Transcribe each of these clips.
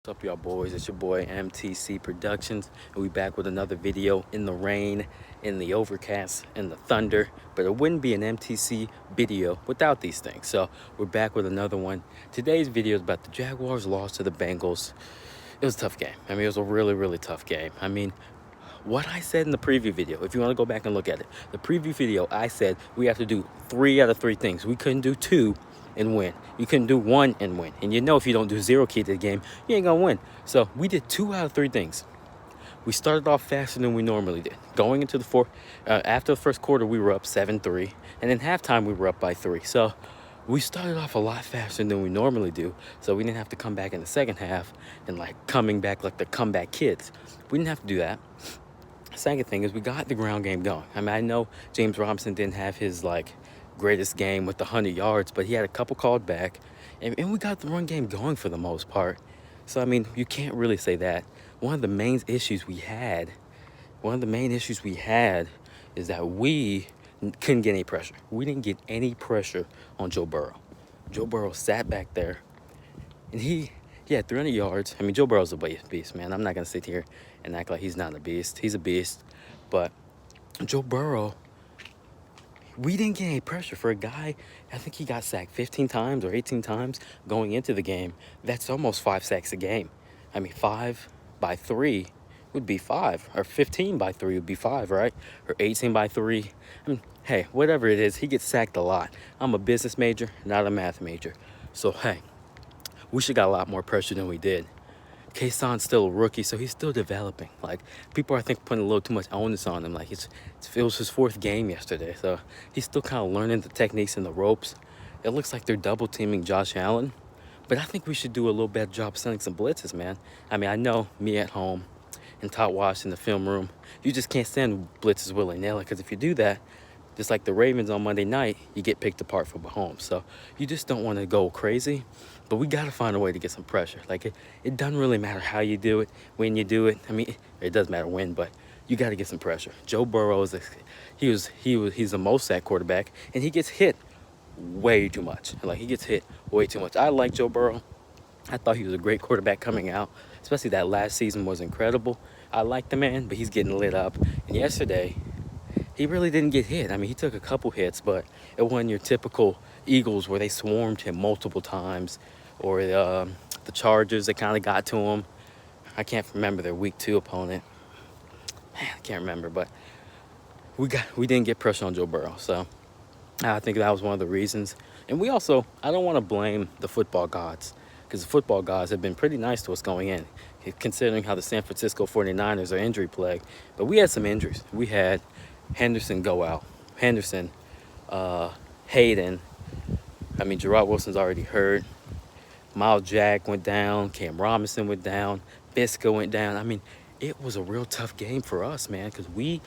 What's up, y'all boys? It's your boy MTC Productions, and we back with another video in the rain, in the overcast, in the thunder. But it wouldn't be an MTC video without these things. So we're back with another one. Today's video is about the Jaguars loss to the Bengals. It was a tough game. It was a really tough game. What I said in the preview video, if you want to go back and look at it, the preview video, I said we have to do 3 out of 3 things. We couldn't do 2 and win. You couldn't do 1 and win. And if you don't do 0 key to the game, you ain't gonna win. So we did 2 out of 3 things. We started off faster than we normally did. Going into the fourth, after the first quarter, we were up 7-3, and then halftime we were up by 3. So we started off a lot faster than we normally do. So we didn't have to come back in the second half and coming back like the comeback kids. We didn't have to do that. Second thing is we got the ground game going. I know James Robinson didn't have his greatest game with the 100 yards, but he had a couple called back, and we got the run game going for the most part. So you can't really say that. One of the main issues we had is that we couldn't get any pressure. We didn't get any pressure on Joe Burrow. Joe Burrow sat back there, and he had 300 yards. Joe Burrow's a beast, man. I'm not going to sit here and act like he's not a beast. He's a beast. But Joe Burrow, we didn't get any pressure for a guy. I think he got sacked 15 times or 18 times going into the game. That's almost 5 sacks a game. 5 by 3 would be 5, or 15 by 3 would be 5, right? Or 18 by 3. Hey, whatever it is, he gets sacked a lot. I'm a business major, not a math major. So, hey, we should got a lot more pressure than we did. Kayson's still a rookie, so he's still developing. People are, I think, putting a little too much onus on him. It was his 4th game yesterday, so he's still kind of learning the techniques and the ropes. It looks like they're double teaming Josh Allen, but I think we should do a little better job sending some blitzes, man. I know me at home and Todd Wash in the film room, you just can't send blitzes willy-nilly, because if you do that, just like the Ravens on Monday night, you get picked apart for Mahomes. So you just don't want to go crazy, but we got to find a way to get some pressure. It doesn't really matter how you do it, when you do it. It does matter when, but you got to get some pressure. Joe Burrow he's the most sacked quarterback, and he gets hit way too much. He gets hit way too much. I like Joe Burrow. I thought he was a great quarterback coming out, especially that last season was incredible. I like the man, but he's getting lit up. And yesterday, he really didn't get hit. He took a couple hits, but it wasn't your typical Eagles where they swarmed him multiple times, or the Chargers that kind of got to him. I can't remember their week 2 opponent. Man, I can't remember, but we didn't get pressure on Joe Burrow. So I think that was one of the reasons. And I don't want to blame the football gods, because the football gods have been pretty nice to us going in, considering how the San Francisco 49ers are injury plagued. But we had some injuries. We had Henderson go out. Hayden. Gerard Wilson's already hurt. Miles Jack went down. Cam Robinson went down. Bisco went down. It was a real tough game for us, man, because we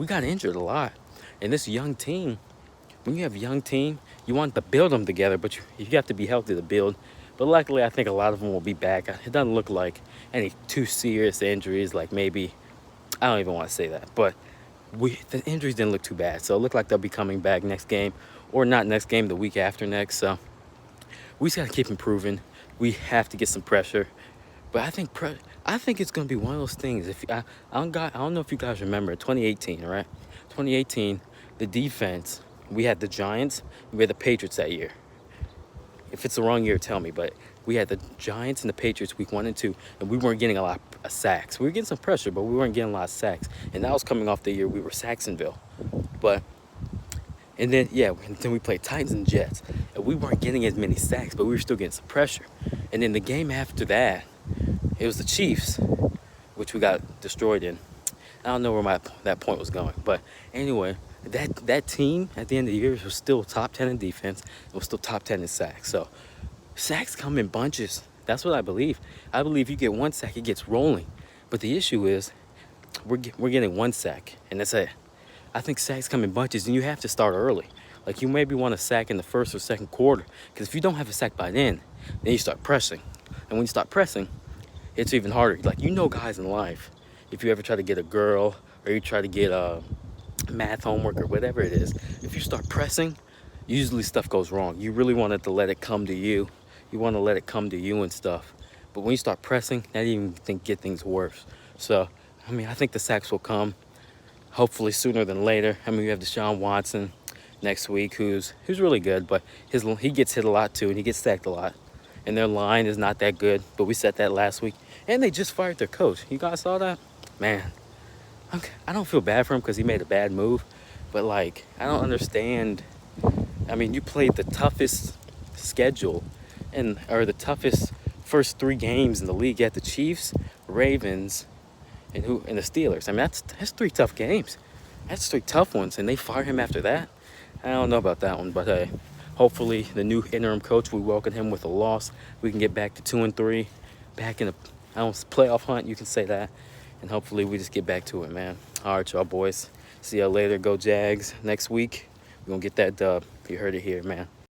got injured a lot. And this young team, when you have a young team, you want to build them together, but you have to be healthy to build. But luckily, I think a lot of them will be back. It doesn't look like any too serious injuries, maybe. I don't even want to say that, but the injuries didn't look too bad. So it looked like they'll be coming back next game, or not next game, the week after next. So we just got to keep improving. We have to get some pressure. But I think it's going to be one of those things. I don't know if you guys remember 2018, right? 2018, the defense, we had the Giants, we had the Patriots that year. If it's the wrong year, tell me, but we had the Giants and the Patriots week 1 and 2, and we weren't getting a lot of sacks. We were getting some pressure, but we weren't getting a lot of sacks. And that was coming off the year we were Saxonville. And then we played Titans and Jets, and we weren't getting as many sacks, but we were still getting some pressure. And then the game after that, it was the Chiefs, which we got destroyed in. I don't know where that point was going, but anyway, that team at the end of the year was still top 10 in defense. It was still top 10 in sacks. So sacks come in bunches. That's what I believe. I believe you get 1 sack, it gets rolling. But the issue is we're getting 1 sack, and that's it. I think sacks come in bunches, and you have to start early. You maybe want a sack in the first or second quarter, because if you don't have a sack by then you start pressing. And when you start pressing, it's even harder. Guys in life, if you ever try to get a girl, or you try to get math homework or whatever it is, if you start pressing, usually stuff goes wrong. You really wanted to let it come to you. you want to let it come to you and stuff. But when you start pressing, that even get things worse. So, I mean, I think the sacks will come, hopefully sooner than later. I mean, we have Deshaun Watson next week, who's really good, but he gets hit a lot too, and he gets sacked a lot. And their line is not that good, but we said that last week. And they just fired their coach. You guys saw that? Man, I don't feel bad for him because he made a bad move, but like, I don't understand. I mean, you played the toughest schedule or the toughest first 3 games in the league. You had the Chiefs, Ravens, and the Steelers. I mean, that's 3 tough games. That's 3 tough ones, and they fire him after that. I don't know about that one, but hey, hopefully the new interim coach, we welcome him with a loss. We can get back to 2-3, back in a playoff hunt. You can say that, and hopefully we just get back to it, man. All right, y'all boys. See y'all later. Go Jags next week. We're gonna get that dub. You heard it here, man.